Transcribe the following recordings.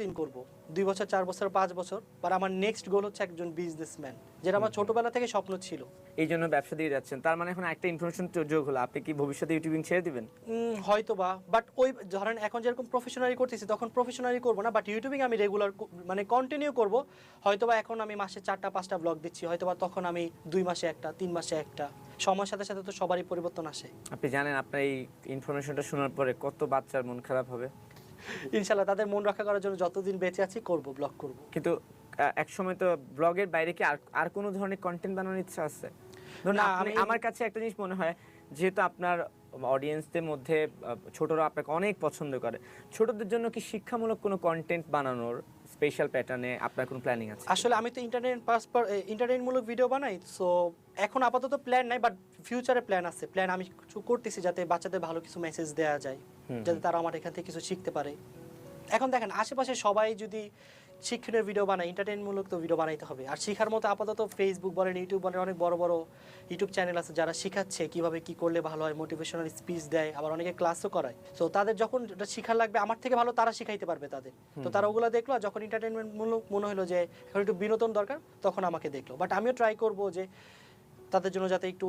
দিন করব 2 বছর 4 বছর 5 বছর, বাট আমার নেক্সট গোল হচ্ছে একজন বিজনেসম্যান, যেটা আমার ছোটবেলা থেকে স্বপ্ন ছিল। এই জন্য ব্যবসা দিয়ে যাচ্ছেন, তার মানে এখন একটা ইনফরমেশন যোগ হলো, আপনি কি ভবিষ্যতে ইউটিউবিং ছেড়ে দিবেন? হয়তো বা, বাট ওই ধরেন এখন যেরকম প্রফেশনালি করতেছি তখন প্রফেশনালি করব না, বাট ইউটিউবিং আমি রেগুলার মানে কন্টিনিউ করব। হয়তো বা এখন আমি মাসে 4টা 5টা ব্লগ দিচ্ছি, হয়তো বা তখন আমি 2 মাসে একটা, 3 মাসে একটা। সময়ের সাথে সাথে তো সবারই পরিবর্তন আসে। আপনি জানেন আপনার এই ইনফরমেশনটা শোনার পরে কত বাচ্চার মন খারাপ হবে? ইনশাল্লাহ তাদের মন রক্ষা করার জন্য যতদিন বেঁচে আছি করব, ব্লগ করব। কিন্তু এক সময় তো ব্লগের বাইরে কি আর কোনো ধরনের কন্টেন্ট বানানোর ইচ্ছা আছে? ধরুন না, আমার কাছে একটা জিনিস মনে হয়, যেহেতু আপনার অডিয়েন্সদের মধ্যে ছোটরা আপনাকে অনেক পছন্দ করে, ছোটদের জন্য কি শিক্ষামূলক কোনো কন্টেন্ট বানানোর স্পেশাল প্যাটার্নে আপনার কোনো প্ল্যানিং আছে? আসলে আমি তো এন্টারটেইনমূলক ভিডিও বানাই, সো এখন আপাতত প্ল্যান নাই, বাট ফিউচারে প্ল্যান আছে। প্ল্যান আমি কিছু করতেছি যাতে বাচ্চাদের ভালো কিছু মেসেজ দেওয়া যায়, যাতে তারা আমার এখান থেকে কিছু শিখতে পারে। এখন দেখেন আশেপাশে সবাই যদি শিক্ষণীয় ভিডিও বানায়, এন্টারটেইনমূলক তো ভিডিও বানাইতে হবে। আর শেখার মতো আপাতত ফেসবুক বলেন, ইউটিউব বলেন, অনেক বড় বড় ইউটিউব চ্যানেল আছে যারা শেখাচ্ছে কিভাবে কি করলে ভালো হয়, মোটিভেশনাল স্পিচ দেয়, আবার অনেকে ক্লাসও করায়। সো তাদের যখন এটা শেখার লাগবে, আমার থেকে ভালো তারা শিখাইতে পারবে তাদের। তো তারা ওগুলো দেখলো, আর যখন এন্টারটেইনমেন্টমূলক মনে হলো যে এখন একটু বিনোদন দরকার, তখন আমাকে দেখলো। বাট আমিও ট্রাই করব যে তাদের জন্য যাতে একটু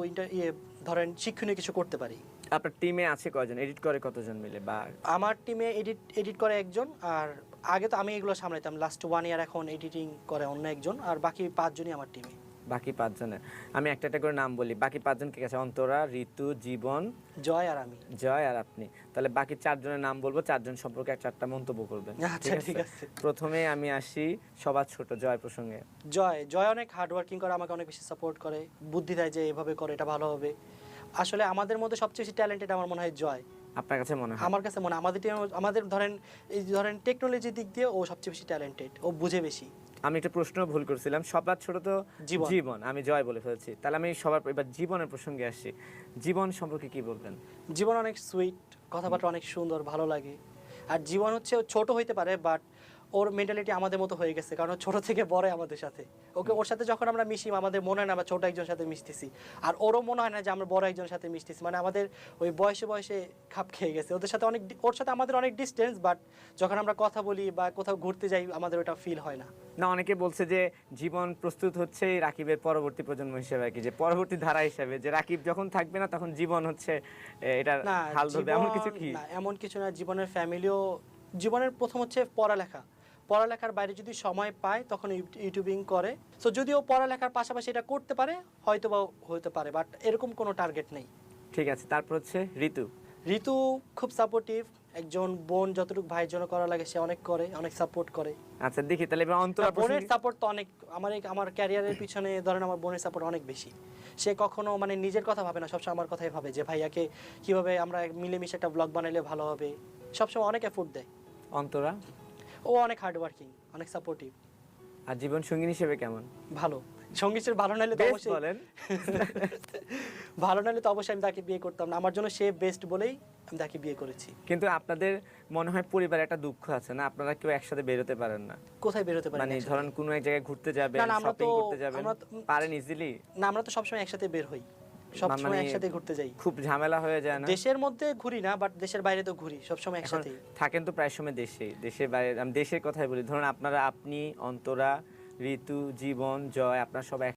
ধরেন শিক্ষণীয় কিছু করতে পারি। আপনার টিমে আছে কয়জন, এডিট করে কতজন মিলে? বা আমার টিমে এডিট করে একজন, আর আগে তো আমি এগুলো সামলাইতাম, লাস্ট 1 ইয়ার এখন এডিটিং করে অন্য একজন, আর বাকি 5 জনই আমার টিমে। বাকি 5 জনের আমি একটা একটা করে নাম বলি। বাকি 5 জন কে আছে? অন্তরা, ঋতু, জীবন, জয় আর আমি। জয় আর আপনি। তাহলে বাকি 4 জনের নাম বলবো, 4 জন সম্পর্কে 4টা মন্তব্য করবেন। আচ্ছা ঠিক আছে। প্রথমে আমি আসি সবার ছোট জয় প্রসঙ্গে। জয় অনেক হার্ড ওয়ার্কিং করে, আমাকে অনেক বেশি সাপোর্ট করে, বুদ্ধি দেয় যে এভাবে করে এটা ভালো হবে। আসলে আমাদের মধ্যে সবচেয়ে বেশি ট্যালেন্টেড আমার মনে হয় জয়। আপনার কাছে মনে হয়? আমার কাছে মনে হয় আমাদের ধরেন টেকনোলজির দিক দিয়ে ও সবচেয়ে বেশি ট্যালেন্টেড, ও বুঝে বেশি। আমি একটা প্রশ্ন ভুল করছিলাম, সবার ছোট তো জীবন, আমি জয় বলে ফেলছি। তাহলে আমি এবার জীবনের প্রসঙ্গে আসি। জীবন সম্পর্কে কি বলবেন? জীবন অনেক সুইট, কথাবার্তা অনেক সুন্দর, ভালো লাগে। আর জীবন হচ্ছে ছোট হইতে পারে, বাট ওর মেন্টালিটি আমাদের মতো হয়ে গেছে, কারণ ছোট থেকে বড় আমাদের সাথে। ওর সাথে যখন আমরা মিশি, আমাদের মনে হয় না আমরা ছোট একজন সাথে মিশতেছি, আর ওরও মনে হয় না যে আমরা বড় একজন সাথে মিশতেছি। মানে আমাদের ওই বয়সে খাপ খেয়ে গেছে ওর সাথে আমাদের অনেক ডিস্টেন্স, বাট যখন আমরা কথা বলি বা কোথাও ঘুরতে যাই, আমাদের ওটা ফিল হয় না। না, অনেকে বলছে যে জীবন প্রস্তুত হচ্ছে রাকিবের পরবর্তী প্রজন্ম হিসেবে, আর কি, যে পরবর্তী ধারা হিসেবে, যে রাকিব যখন থাকবে না তখন জীবন হচ্ছে এটা হাল ধরবে, এমন কিছু কি? না, এমন কিছু না। জীবনের প্রথম হচ্ছে পড়ালেখার বাইরে যদি সময় পায় তখন ইউটিউবিং করে। সো যদিও পড়ালেখার পাশাপাশি এটা করতে পারে, হয়তো বা হতে পারে, বাট এরকম কোনো টার্গেট নেই। ঠিক আছে, তারপর হচ্ছে ঋতু খুব সাপোর্টিভ একজন বোন, যতটুকু ভাইয়ের জন্য করা লাগে সে অনেক করে, অনেক সাপোর্ট করে। আচ্ছা দেখি তাহলে এবার অন্তরা। বোনের সাপোর্ট তো অনেক, আমার ক্যারিয়ারের পিছনে ধরেন আমার বোনের সাপোর্ট অনেক বেশি। সে কখনো মানে নিজের কথা ভাবে না, সবসময় আমার কথাই ভাবে যে ভাইয়াকে কিভাবে আমরা মিলেমিশে একটা ব্লগ বানাইলে ভালো হবে, সবসময় অনেক এফোর্ট দেয়। অন্তরা? ও অনেক হার্ড ওয়ার্কিং, অনেক সাপোর্টিভ। আর জীবন সঙ্গী হিসেবে কেমন? ভালো। সঙ্গীতের ভালো নাইলে তো অবশ্যই বলেন। ভালো নাইলে তো অবশ্যই আমি তাকে বিয়ে করতাম না। আমার জন্য সে বেস্ট বলেই আমি তাকে বিয়ে করেছি। কিন্তু আপনাদের মনে হয় পরিবারে একটা দুঃখ আছে না, আপনারা কেউ একসাথে বেরোতে পারেন না? কোথায় বেরোতে পারি? মানে ধরেন কোনো এক জায়গায় ঘুরতে যাবেন, শপিং করতে যাবেন, পারেন ইজিলি? না, আমরা তো সবসময় একসাথে বের হই, সবসময় একসাথে ঘুরতে যাই। খুব ঝামেলা হয়ে যায় না? দেশের মধ্যে ঘুরি না, বাট দেশের বাইরে তো ঘুরি, সবসময় একসাথে থাকেন তো প্রায় সময় দেশের বাইরে। আমি দেশের কথাই বলি, ধরুন আপনি, অন্তরা, ঋতু, জীবন, জয়, আপনারা সবাই